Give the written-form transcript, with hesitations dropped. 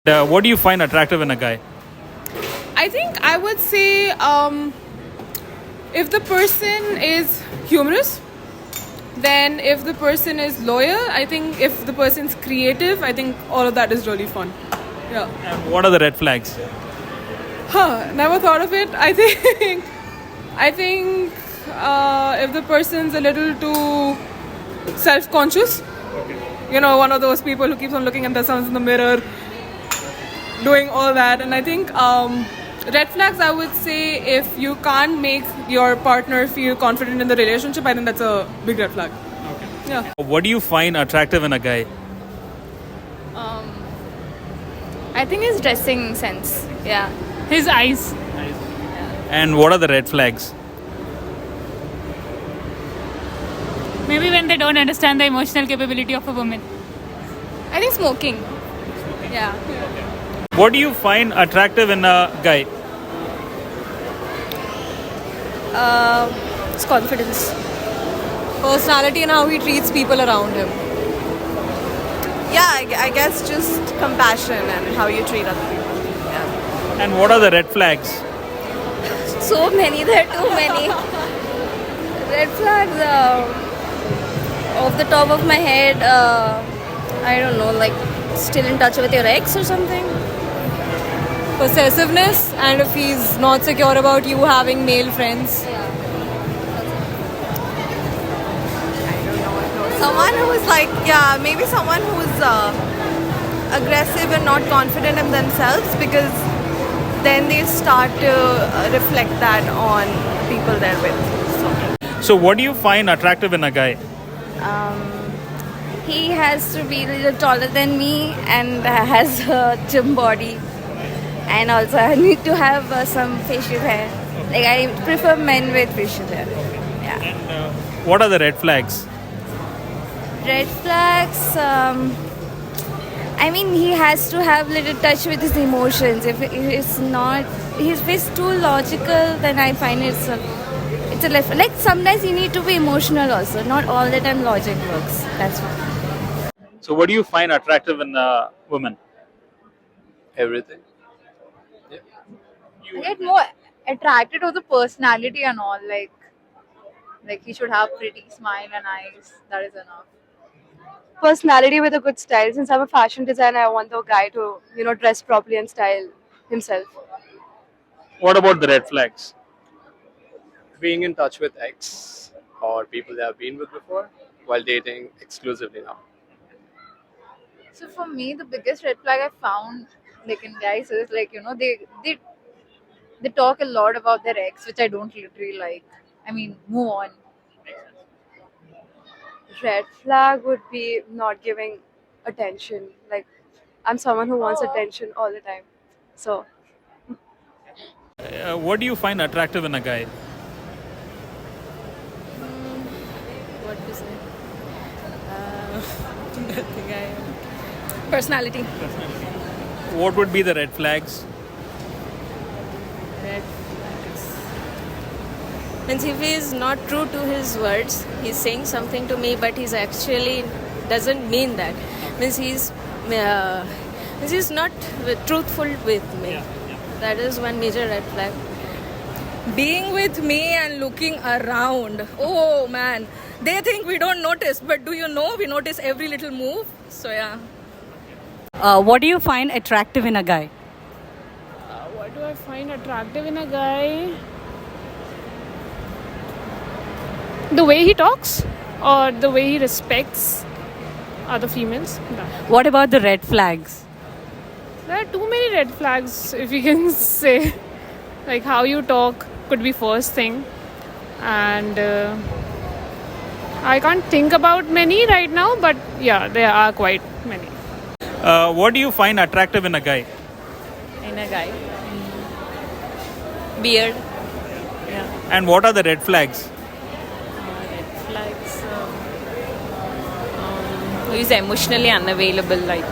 What do you find attractive in a guy? I think I would say if the person is humorous, then if the person is loyal, I think if the person's creative, I think all of that is really fun. Yeah. And what are the red flags? Never thought of it. I think if the person's a little too self-conscious, one of those people who keeps on looking at themselves in the mirror, doing all that. And I think red flags, I would say, if you can't make your partner feel confident in the relationship, I think that's a big red flag. Okay. Yeah. What do you find attractive in a guy? I think his dressing sense. Yeah. His eyes. And what are the red flags? Maybe when they don't understand the emotional capability of a woman. I think smoking. Yeah. What do you find attractive in a guy? His confidence. Personality and how he treats people around him. Yeah, I guess just compassion and how you treat other people. Yeah. And what are the red flags? So many. There are too many. Red flags. Off the top of my head, I don't know, like still in touch with your ex or something. Possessiveness, and if he's not secure about you having male friends. Someone who's like, maybe someone who's aggressive and not confident in themselves, because then they start to reflect that on people they're with. So what do you find attractive in a guy? He has to be a little taller than me and has a gym body. And also I need to have some facial hair. Like I prefer men with facial hair. Yeah. And what are the red flags? Red flags. I mean, he has to have little touch with his emotions. If it's not, if he's too logical, then I find it's a left. Like sometimes you need to be emotional also. Not all the time logic works. That's why. So what do you find attractive in a woman? Everything. I get more attracted to the personality and all. Like he should have pretty smile and eyes. That is enough. Personality with a good style. Since I'm a fashion designer, I want the guy to, dress properly and style himself. What about the red flags? Being in touch with ex or people they have been with before while dating exclusively now. So for me, the biggest red flag I found like in guys is they talk a lot about their ex, which I don't literally like. I mean, move on. Red flag would be not giving attention. Like, I'm someone who wants attention all the time. So, What do you find attractive in a guy? what to say? Personality. What would be the red flags? Red flags. Means if he is not true to his words, he's saying something to me, but he's actually doesn't mean that. Means he's not truthful with me. That is one major red flag. Being with me and looking around. Oh man, they think we don't notice, but do you know we notice every little move? So yeah. What do you find attractive in a guy? What do I find attractive in a guy? The way he talks or the way he respects other females. No. What about the red flags? There are too many red flags, if you can say. Like how you talk could be first thing. And I can't think about many right now, but yeah, there are quite many. What do you find attractive in a guy? In a guy. Beard. And what are the red flags? Who is emotionally unavailable, like